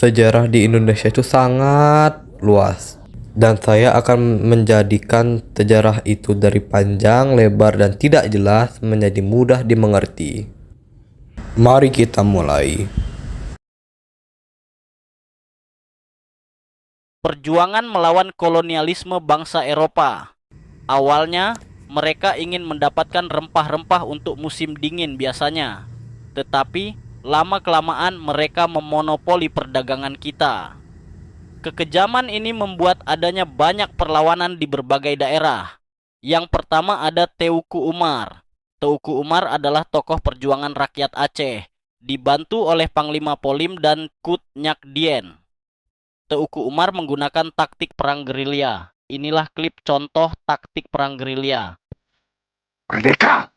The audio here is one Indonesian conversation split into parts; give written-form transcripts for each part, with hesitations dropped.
Sejarah di Indonesia itu sangat luas, dan saya akan menjadikan sejarah itu dari panjang, lebar, dan tidak jelas menjadi mudah dimengerti. Mari kita mulai. Perjuangan melawan kolonialisme bangsa Eropa. Awalnya, mereka ingin mendapatkan rempah-rempah untuk musim dingin biasanya. Tetapi, lama-kelamaan mereka memonopoli perdagangan kita. Kekejaman ini membuat adanya banyak perlawanan di berbagai daerah. Yang pertama ada Teuku Umar. Teuku Umar adalah tokoh perjuangan rakyat Aceh, dibantu oleh Panglima Polim dan Kut Nyak Dien. Teuku Umar menggunakan taktik perang gerilya. Inilah klip contoh taktik perang gerilya. Merdeka!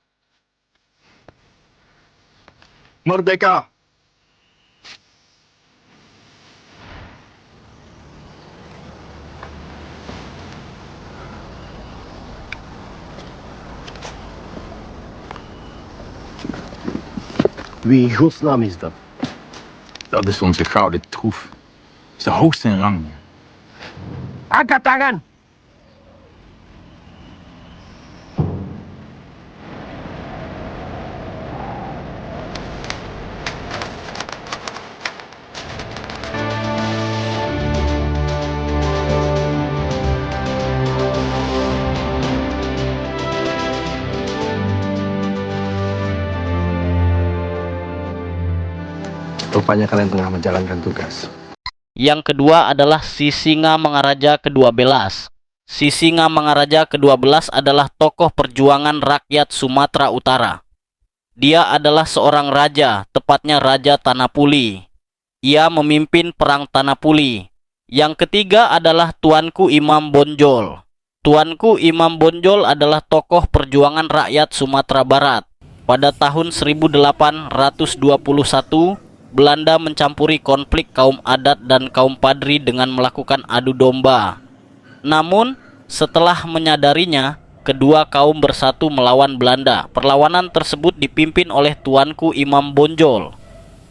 Merdeka! Wie in godsnaam is dat? Dat is onze gouden troef. Is de hoogste in rang. Angkat tangan! Rupanya kalian tengah menjalankan tugas. Yang kedua adalah Sisinga Mangaraja ke-12. Sisinga Mangaraja ke-12 adalah tokoh perjuangan rakyat Sumatera Utara. Dia adalah seorang raja, tepatnya Raja Tanapuli. Ia memimpin perang Tanapuli. Yang ketiga adalah Tuanku Imam Bonjol. Tuanku Imam Bonjol adalah tokoh perjuangan rakyat Sumatera Barat. Pada tahun 1821, Belanda mencampuri konflik kaum adat dan kaum padri dengan melakukan adu domba. Namun, setelah menyadarinya, kedua kaum bersatu melawan Belanda. Perlawanan tersebut dipimpin oleh Tuanku Imam Bonjol.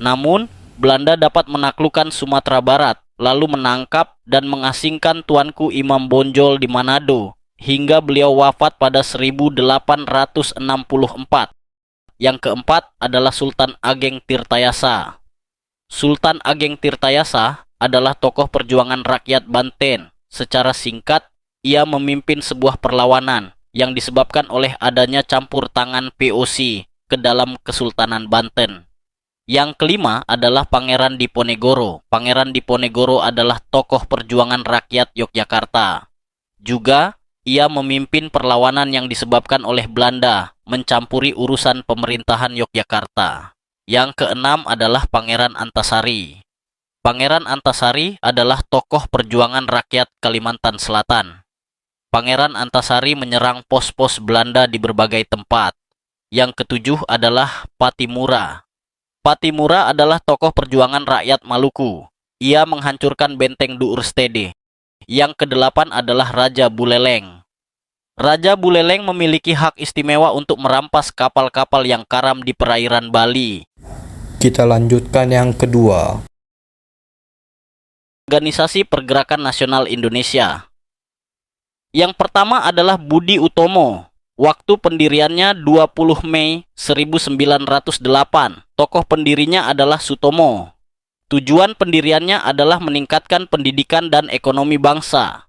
Namun, Belanda dapat menaklukkan Sumatera Barat, lalu menangkap dan mengasingkan Tuanku Imam Bonjol di Manado, hingga beliau wafat pada 1864. Yang keempat adalah Sultan Ageng Tirtayasa. Sultan Ageng Tirtayasa adalah tokoh perjuangan rakyat Banten. Secara singkat, ia memimpin sebuah perlawanan yang disebabkan oleh adanya campur tangan VOC ke dalam Kesultanan Banten. Yang kelima adalah Pangeran Diponegoro. Pangeran Diponegoro adalah tokoh perjuangan rakyat Yogyakarta. Juga, ia memimpin perlawanan yang disebabkan oleh Belanda mencampuri urusan pemerintahan Yogyakarta. Yang keenam adalah Pangeran Antasari. Pangeran Antasari adalah tokoh perjuangan rakyat Kalimantan Selatan. Pangeran Antasari menyerang pos-pos Belanda di berbagai tempat. Yang ketujuh adalah Patimura. Patimura adalah tokoh perjuangan rakyat Maluku. Ia menghancurkan benteng Duurstede. Yang kedelapan adalah Raja Buleleng. Raja Buleleng memiliki hak istimewa untuk merampas kapal-kapal yang karam di perairan Bali. Kita lanjutkan yang kedua. Organisasi Pergerakan Nasional Indonesia. Yang pertama adalah Budi Utomo. Waktu pendiriannya 20 Mei 1908. Tokoh pendirinya adalah Sutomo. Tujuan pendiriannya adalah meningkatkan pendidikan dan ekonomi bangsa.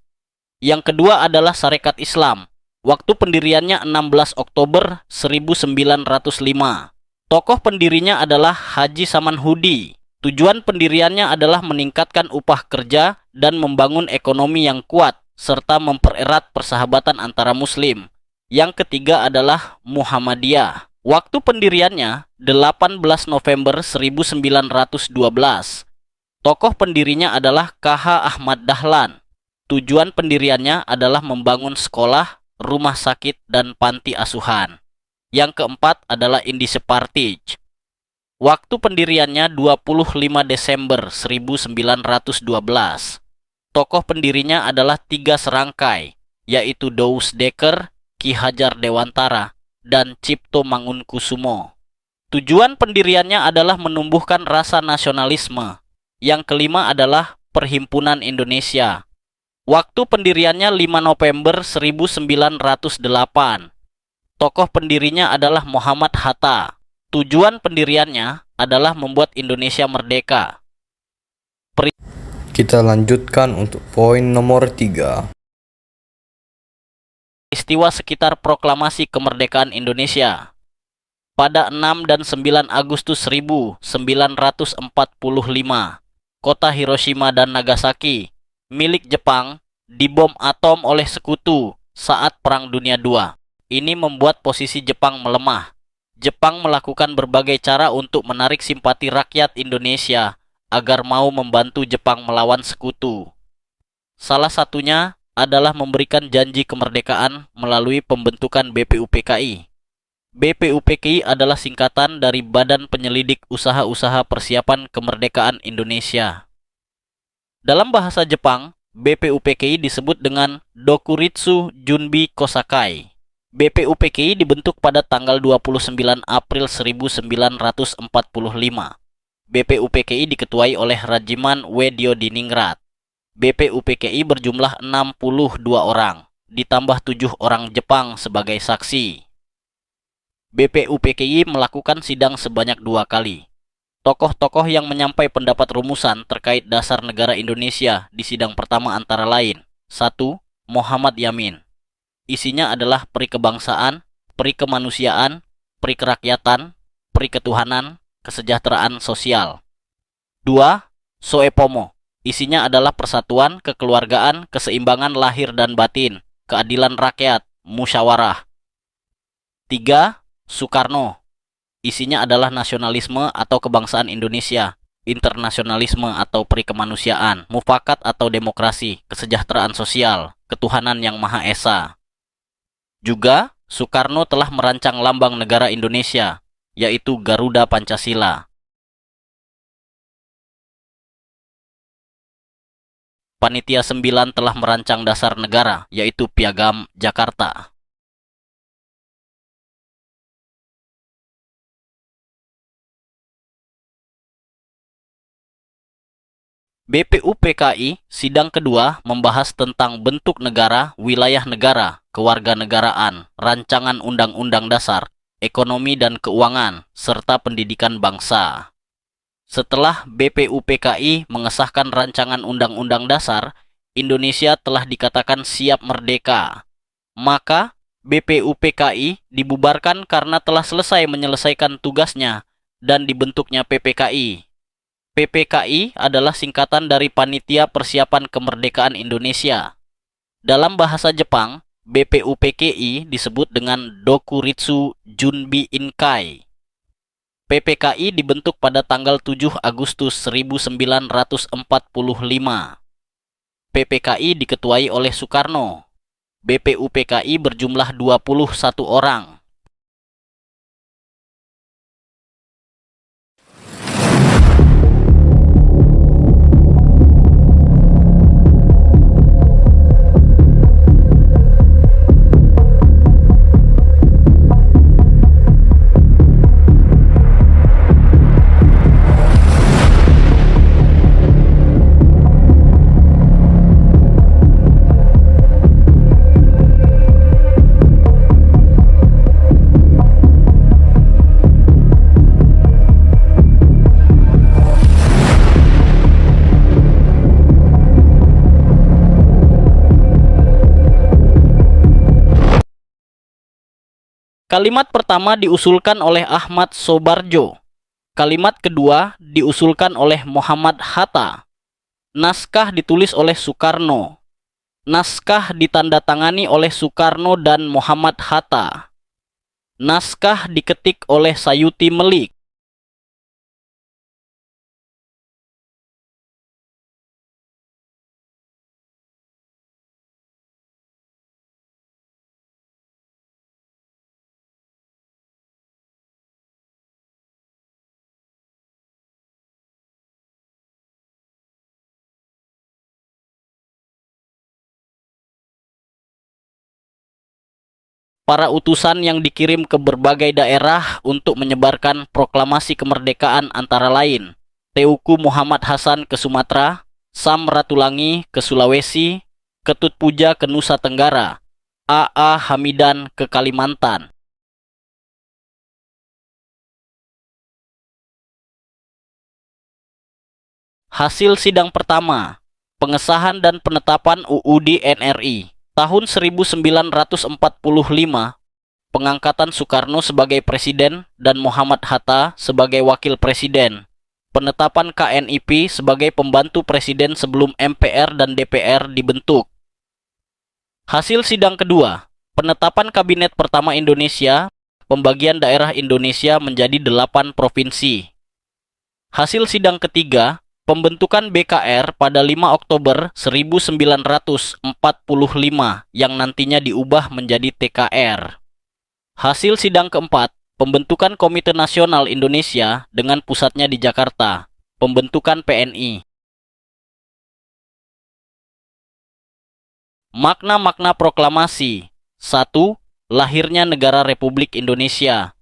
Yang kedua adalah Sarekat Islam. Waktu pendiriannya 16 Oktober 1905. Tokoh pendirinya adalah Haji Samanhudi. Tujuan pendiriannya adalah meningkatkan upah kerja dan membangun ekonomi yang kuat, serta mempererat persahabatan antara Muslim. Yang ketiga adalah Muhammadiyah. Waktu pendiriannya 18 November 1912. Tokoh pendirinya adalah KH Ahmad Dahlan. Tujuan pendiriannya adalah membangun sekolah, rumah sakit, dan panti asuhan. Yang keempat adalah Indische Partij. Waktu pendiriannya 25 Desember 1912. Tokoh pendirinya adalah 3 serangkai, yaitu Douws Dekker, Ki Hajar Dewantara, dan Cipto Mangunkusumo. Tujuan pendiriannya adalah menumbuhkan rasa nasionalisme. Yang kelima adalah Perhimpunan Indonesia. Waktu pendiriannya 5 November 1908. Tokoh pendirinya adalah Muhammad Hatta. Tujuan pendiriannya adalah membuat Indonesia merdeka. Kita lanjutkan untuk poin nomor 3. Peristiwa sekitar proklamasi kemerdekaan Indonesia. Pada 6 dan 9 Agustus 1945, kota Hiroshima dan Nagasaki milik Jepang dibom atom oleh sekutu saat Perang Dunia II. Ini membuat posisi Jepang melemah. Jepang melakukan berbagai cara untuk menarik simpati rakyat Indonesia agar mau membantu Jepang melawan sekutu. Salah satunya adalah memberikan janji kemerdekaan melalui pembentukan BPUPKI. BPUPKI adalah singkatan dari Badan Penyelidik Usaha-Usaha Persiapan Kemerdekaan Indonesia. Dalam bahasa Jepang, BPUPKI disebut dengan Dokuritsu Junbi Kosakai. BPUPKI dibentuk pada tanggal 29 April 1945. BPUPKI diketuai oleh Rajiman W. Diningrat. BPUPKI berjumlah 62 orang, ditambah 7 orang Jepang sebagai saksi. BPUPKI melakukan sidang sebanyak 2 kali. Tokoh-tokoh yang menyampai pendapat rumusan terkait dasar negara Indonesia di sidang pertama antara lain: 1. Muhammad Yamin. Isinya adalah peri kebangsaan, peri kemanusiaan, peri kerakyatan, peri ketuhanan, kesejahteraan sosial. 2. Soepomo. Isinya adalah persatuan, kekeluargaan, keseimbangan lahir dan batin, keadilan rakyat, musyawarah. 3. Soekarno. Isinya adalah nasionalisme atau kebangsaan Indonesia, internasionalisme atau peri kemanusiaan, mufakat atau demokrasi, kesejahteraan sosial, ketuhanan yang Maha Esa. Juga, Soekarno telah merancang lambang negara Indonesia, yaitu Garuda Pancasila. Panitia 9 telah merancang dasar negara, yaitu Piagam Jakarta. BPUPKI sidang kedua membahas tentang bentuk negara, wilayah negara, kewarganegaraan, rancangan undang-undang dasar, ekonomi dan keuangan, serta pendidikan bangsa. Setelah BPUPKI mengesahkan rancangan undang-undang dasar, Indonesia telah dikatakan siap merdeka. Maka BPUPKI dibubarkan karena telah selesai menyelesaikan tugasnya dan dibentuknya PPKI. PPKI adalah singkatan dari Panitia Persiapan Kemerdekaan Indonesia. Dalam bahasa Jepang, BPUPKI disebut dengan Dokuritsu Junbi Inkai. PPKI dibentuk pada tanggal 7 Agustus 1945. PPKI diketuai oleh Soekarno. BPUPKI berjumlah 21 orang. Kalimat pertama diusulkan oleh Ahmad Sobarjo. Kalimat kedua diusulkan oleh Muhammad Hatta. Naskah ditulis oleh Soekarno. Naskah ditandatangani oleh Soekarno dan Muhammad Hatta. Naskah diketik oleh Sayuti Melik. Para utusan yang dikirim ke berbagai daerah untuk menyebarkan proklamasi kemerdekaan antara lain Teuku Muhammad Hasan ke Sumatera, Sam Ratulangi ke Sulawesi, Ketut Puja ke Nusa Tenggara, A.A. Hamidan ke Kalimantan. Hasil sidang pertama, pengesahan dan penetapan UUD NRI. Tahun 1945, pengangkatan Soekarno sebagai presiden dan Muhammad Hatta sebagai wakil presiden. Penetapan KNIP sebagai pembantu presiden sebelum MPR dan DPR dibentuk. Hasil sidang kedua, penetapan Kabinet Pertama Indonesia, pembagian daerah Indonesia menjadi 8 provinsi. Hasil sidang ketiga, pembentukan BKR pada 5 Oktober 1945 yang nantinya diubah menjadi TKR. Hasil sidang keempat, pembentukan Komite Nasional Indonesia dengan pusatnya di Jakarta, pembentukan PNI. Makna-makna proklamasi. 1. Lahirnya Negara Republik Indonesia.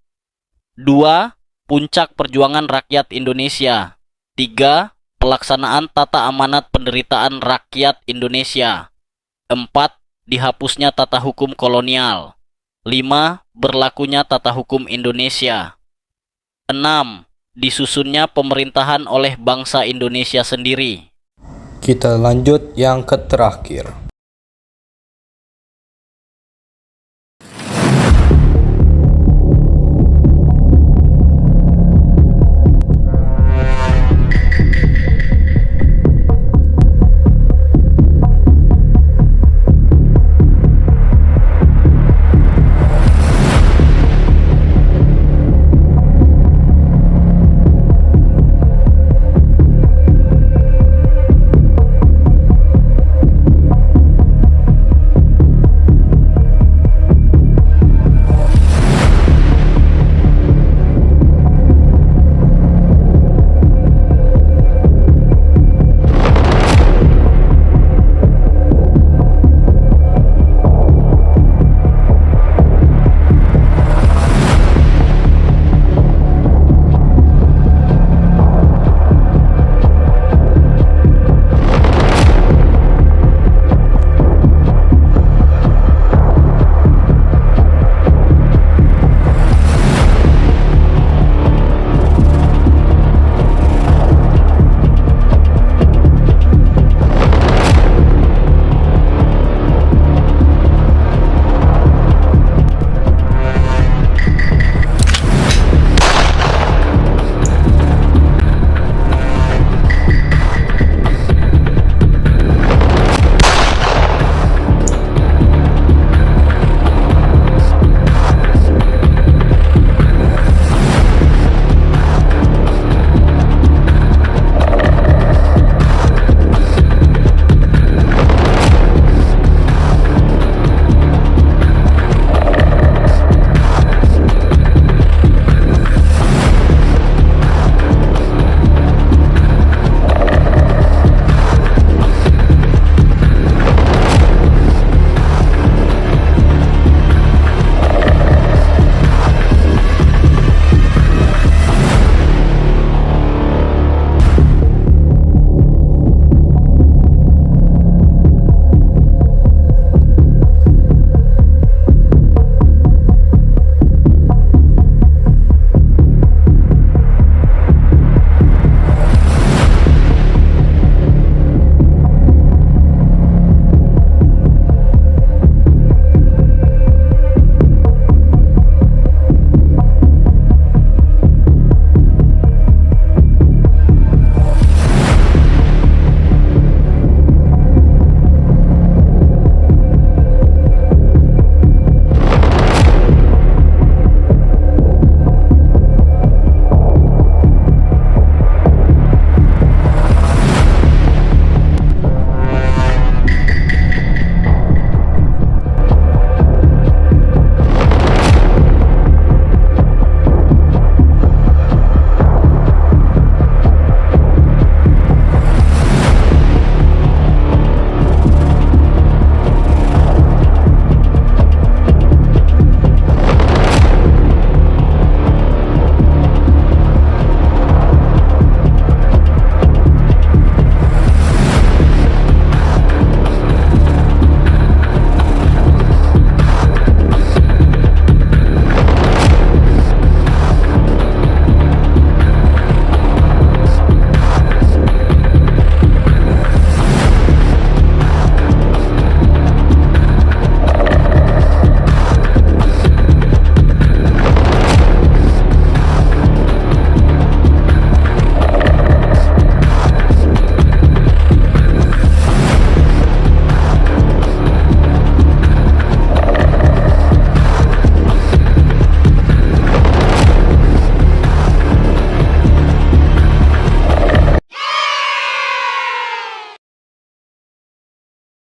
2. Puncak perjuangan rakyat Indonesia. 3. Pelaksanaan tata amanat penderitaan rakyat Indonesia. 4. Dihapusnya tata hukum kolonial. 5. Berlakunya tata hukum Indonesia. 6. Disusunnya pemerintahan oleh bangsa Indonesia sendiri. Kita lanjut yang terakhir.